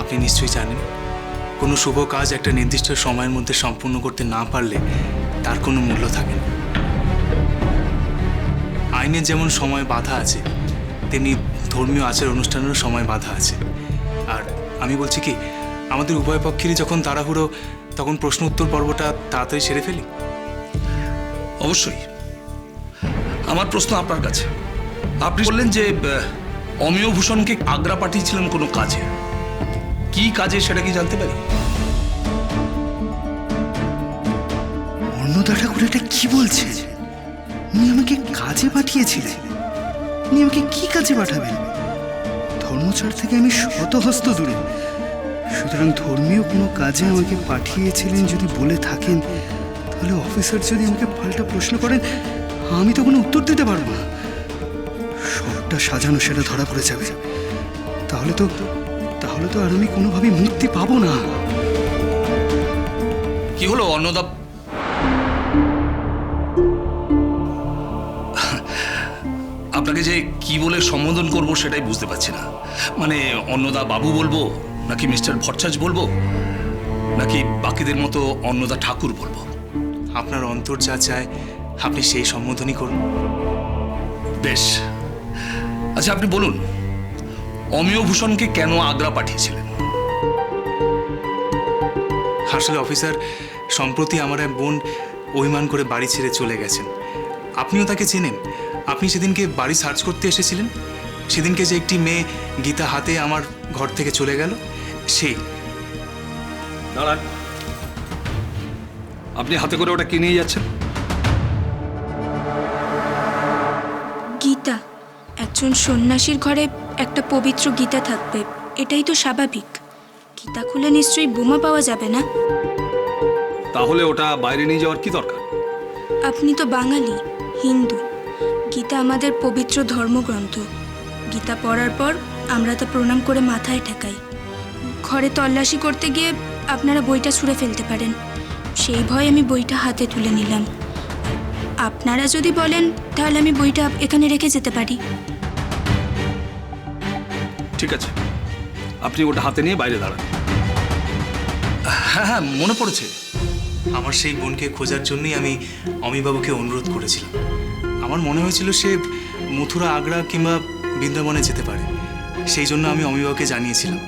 আপনি নিশ্চয়ই জানেন কোনো শুভ কাজ একটা নির্দিষ্ট সময়ের মধ্যে সম্পূর্ণ করতে না পারলে তার কোনো মূল্য থাকে না। আইনের যেমন সময় বাধা আছে, তেমনি ধর্মীয় আচার অনুষ্ঠানেরও সময় বাধা আছে। আর আমি বলছি কি, আমাদের উভয় পক্ষেরই যখন তাড়াহুড়ো, তখন প্রশ্ন উত্তর পর্বটা তাড়াতাড়ি সেরে ফেলি। অবশ্যই। আমার প্রশ্ন আপনার কাছে, আপনি বললেন যে অমিয় ভূষণকে আগ্রা পাঠিয়েছিলেন কোনো কাজে, কি কাজে সেটা কি জানতে পারি? অন্নদা ঠাকুর এটা কি বলছে? উনি আমাকে কাজে পাঠিয়েছিলেন? উনি আমাকে কি কাজে পাঠাবেন? ধর্মচার থেকে আমি শত হস্ত দূরে, সুতরাং ধর্মীয় কোনো কাজে আমাকে পাঠিয়েছিলেন যদি বলে থাকেন, তাহলে অফিসার যদি আমাকে পাল্টা প্রশ্ন করেন, আমি তো কোনো উত্তর দিতে পারবো না। সবটা সাজানো সেটা ধরা পড়ে যাবে। তাহলে তো আর আমি কোনোভাবেই মুক্তি পাবো না। কি হলো অন্নদা? আপনাকে যে কি বলে সম্বোধন করব সেটাই বুঝতে পারছি না। মানে অন্নদা বাবু বলবো, নাকি মিস্টার ভট্টাচার্য বলবো, নাকি বাকিদের মতো অন্নদা ঠাকুর বলবো? আপনার অন্তর যা চায় আপনি সেই সম্বোধনই করুন। বেশ, আচ্ছা আপনি বলুন, অমিয় ভূষণকে কেন আগ্রা পাঠিয়েছিলেন? আসলে অফিসার, সম্প্রতি আমার এক বোন অভিমান করে বাড়ি ছেড়ে চলে গেছেন। আপনিও তাকে চেনেন। আপনি সেদিনকে বাড়ি সার্চ করতে এসেছিলেন, সেদিনকে যে একটি মেয়ে গীতা হাতে আমার ঘর থেকে চলে গেল, সেই। দাঁড়ান, আপনি হাতে করে ওটা কি নিয়ে যাচ্ছেন? গীতা। একজন সন্ন্যাসীর ঘরে একটা পবিত্র গীতা থাকবে, এটাই তো স্বাভাবিক। গীতা খুলে নিশ্চয়ই বোমা পাওয়া যাবে না। তাহলে ওটা বাইরে নিয়ে যাওয়ার কি দরকার? আপনি তো বাঙালি, হিন্দু। গীতা আমাদের পবিত্র ধর্মগ্রন্থ। গীতা পড়ার পর আমরা তা প্রণাম করে মাথায় ঠেকাই। ঘরে তল্লাশি করতে গিয়ে আপনারা বইটা ছুঁড়ে ফেলতে পারেন, সেই ভয়ে আমি বইটা হাতে তুলে নিলাম। আপনারা যদি বলেন তাহলে আমি বইটা এখানে রেখে যেতে পারি। ঠিক আছে, আপনি ওটা হাতে নিয়ে বাইরে দাঁড়ান। হ্যাঁ হ্যাঁ, মনে পড়েছে। আমার সেই বোনকে খোঁজার জন্যই আমি অমিবাবুকে অনুরোধ করেছিলাম। আমার মনে হয়েছিল সে মথুরা, আগ্রা কিংবা বৃন্দাবনে যেতে পারে। সেই জন্য আমি অমিবাবুকে জানিয়েছিলাম।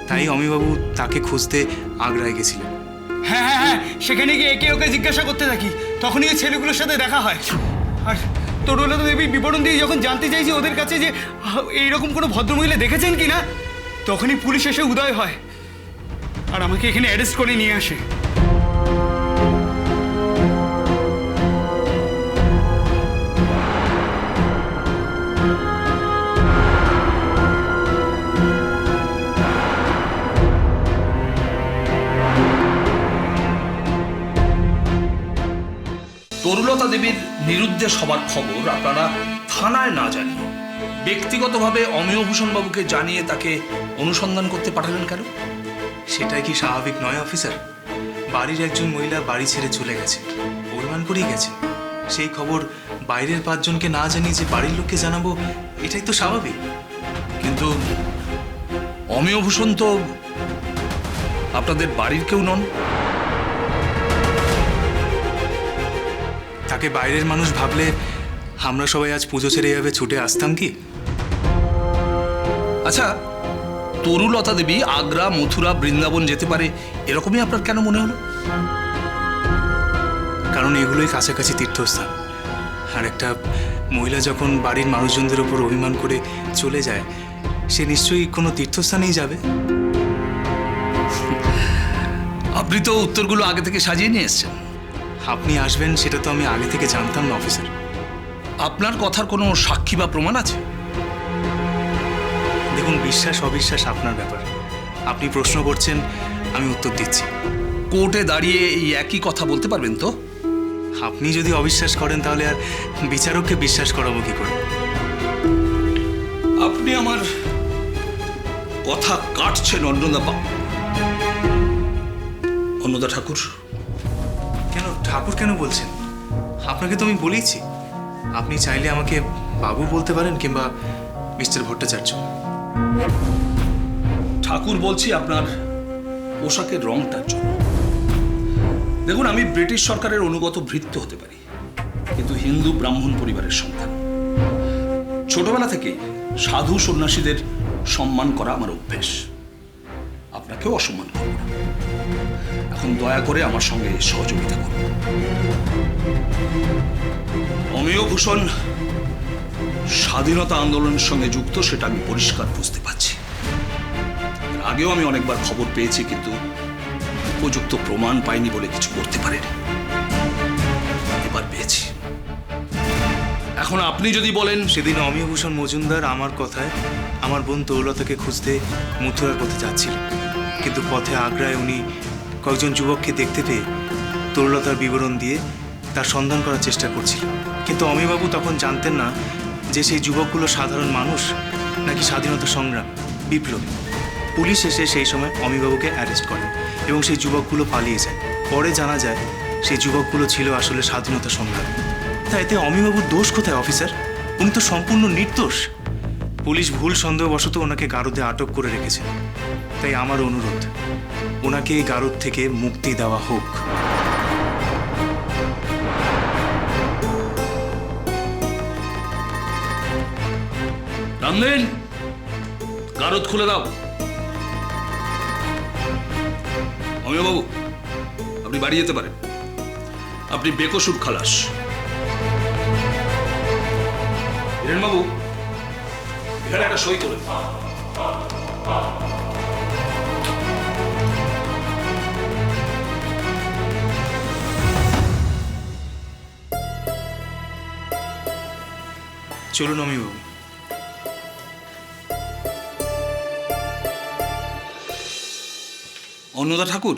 তাই অমিবাবু তাকে খুঁজতে আগ্রায় গেছিলেন। হ্যাঁ হ্যাঁ হ্যাঁ, সেখানে গিয়ে একে ওকে জিজ্ঞাসা করতে থাকি, তখনই এই ছেলেগুলোর সাথে দেখা হয়। আর তরুলতা দেবী বিবরণ দিয়ে যখন জানতে চাইছি ওদের কাছে যে এইরকম কোনো ভদ্রমহিলা দেখেছেন কি না, তখনই পুলিশ এসে উদয় হয় আর আমাকে এখানে অ্যারেস্ট করে নিয়ে আসে। তরুলতা দেবীর নিরুদ্দেশ হবার খবর আপনারা থানায় না জানিয়ে ব্যক্তিগতভাবে অমিয় ভূষণ বাবুকে জানিয়ে তাকে অনুসন্ধান করতে পাঠালেন কেন? সেটাই কি স্বাভাবিক নয় অফিসার? বাড়ির একজন মহিলা বাড়ি ছেড়ে চলে গেছে, অভিমান করেই গেছে। সেই খবর বাইরের 5 জনকে না জানিয়ে যে বাড়ির লোককে জানাবো, এটাই তো স্বাভাবিক। কিন্তু অমিয় ভূষণ তো আপনাদের বাড়ির কেউ নন। তাকে বাইরের মানুষ ভাবলে আমরা সবাই আজ পুজো ছেড়ে যাবে ছুটে আসতাম কি? আচ্ছা, তরুলতা দেবী আগ্রা, মথুরা, বৃন্দাবন যেতে পারে এরকমই আপনার কেন মনে হলো? কারণ এগুলোই কাছাকাছি তীর্থস্থান। আর একটা মহিলা যখন বাড়ির মানুষজনদের ওপর অভিমান করে চলে যায়, সে নিশ্চয়ই কোনো তীর্থস্থানেই যাবে। আপনি তো উত্তরগুলো আগে থেকে সাজিয়ে নিয়ে এসছেন। আপনি আসবেন সেটা তো আমি আগে থেকে জানতাম না অফিসার। আপনার কথার কোনো সাক্ষী বা প্রমাণ আছে? দেখুন, বিশ্বাস অবিশ্বাস আপনার ব্যাপার। আপনি প্রশ্ন করছেন, আমি উত্তর দিচ্ছি। কোর্টে দাঁড়িয়ে এই একই কথা বলতে পারবেন তো? আপনি যদি অবিশ্বাস করেন তাহলে আর বিচারককে বিশ্বাস করাবো কি করে? আপনি আমার কথা কাটছেন অন্নদা বাবু। অন্নদা ঠাকুর। কেন ঠাকুর কেন বলছেন? আপনাকে তো আমি বলেইছি, আপনি চাইলে আমাকে বাবু বলতে পারেন কিংবা মিস্টার ভট্টাচার্য। ঠাকুর বলছি আপনার পোশাকের রংটার জন্য। দেখুন, আমি ব্রিটিশ সরকারের অনুগত ভৃত্য হতে পারি, কিন্তু হিন্দু ব্রাহ্মণ পরিবারের সন্তান। ছোটবেলা থেকে সাধু সন্ন্যাসীদের সম্মান করা আমার অভ্যেস। আপনাকেও অসম্মান করব না। এখন দয়া করে আমার সঙ্গে সহযোগিতা করুন। অমেয় ভূষণ স্বাধীনতা আন্দোলনের সঙ্গে যুক্ত, সেটা আমি পরিষ্কার বুঝতে পারছি। এর আগেও আমি অনেকবার খবর পেয়েছি, কিন্তু উপযুক্ত প্রমাণ পাইনি বলে কিছু করতে পারেনি। এবার পেয়েছি। এখন আপনি যদি বলেন, সেদিন অমিয়ভূষণ মজুমদার আমার কথায় আমার বোন তরুলতাকে খুঁজতে মথুরার পথে যাচ্ছিল, কিন্তু পথে আগ্রায় উনি কয়েকজন যুবককে দেখতে পেয়ে তরুলতার বিবরণ দিয়ে তার সন্ধান করার চেষ্টা করছিল। কিন্তু অমিবাবু তখন জানতেন না যে সেই যুবকগুলো সাধারণ মানুষ নাকি স্বাধীনতা সংগ্রাম, বিপ্লবী। পুলিশ এসে সেই সময় অমিবাবুকে অ্যারেস্ট করে এবং সেই যুবকগুলো পালিয়ে যায়। পরে জানা যায় সেই যুবকগুলো ছিল আসলে স্বাধীনতা সংগ্রাম। তাই এতে অমিবাবুর দোষ কোথায় অফিসার? উনি তো সম্পূর্ণ নির্দোষ। পুলিশ ভুল সন্দেহবশত ওনাকে গারদে আটক করে রেখেছেন। তাই আমার অনুরোধ, ওনাকে এই গারদ থেকে মুক্তি দেওয়া হোক। রামদেন, গারদ খুলে দাও। অমিয়বাবু, আপনি বাড়ি যেতে পারেন। আপনি বেকসুর খালাস। হিরেনবাবু, এখানে একটা সই করে দিন। চলুন অমিবাবু। অন্নদা ঠাকুর,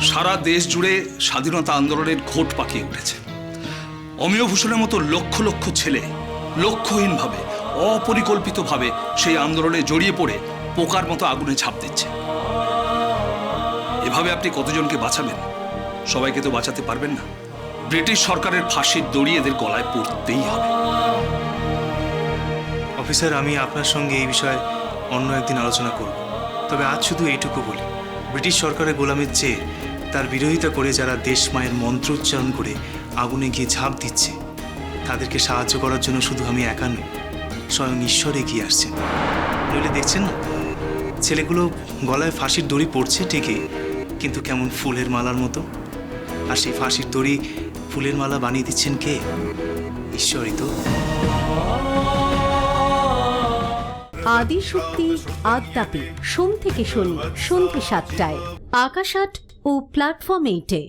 সারা দেশ জুড়ে স্বাধীনতা আন্দোলনের ঘোট পাকিয়ে উঠেছে। অমিয়ভূষণের মতো লক্ষ লক্ষ ছেলে লক্ষ্যহীনভাবে, অপরিকল্পিতভাবে সেই আন্দোলনে জড়িয়ে পড়ে পোকার মতো আগুনে ঝাঁপ দিচ্ছে। এভাবে আপনি কতজনকে বাঁচাবেন? সবাইকে তো বাঁচাতে পারবেন না। ব্রিটিশ সরকারের ফাঁসির দড়ি এদের গলায় পড়তেই হবে। অফিসার, আমি আপনার সঙ্গে এই বিষয়ে অন্য একদিন আলোচনা করব। তবে আজ শুধু এইটুকু বলি, ব্রিটিশ সরকারের গোলামের চেয়ে তার বিরোধিতা করে যারা দেশ মায়ের মন্ত্র উচ্চারণ করে আগুনে গিয়ে ঝাঁপ দিচ্ছে, তাদেরকে সাহায্য করার জন্য শুধু আমি একা নই, স্বয়ং ঈশ্বর এগিয়ে আসছেন। নইলে দেখছেন না, ছেলেগুলো গলায় ফাঁসির দড়ি পড়ছে ঠিকই, কিন্তু কেমন ফুলের মালার মতো। আর সেই ফাঁসির দড়ি ফুলের মালা বানিয়ে দিচ্ছেন কে? ঈশ্বরই তো। আদিশক্তি আদ্যাপি সোম থেকে শনি সন্ধ্যে ৭টায় আকাশ আট ও প্ল্যাটফর্ম 8-এ।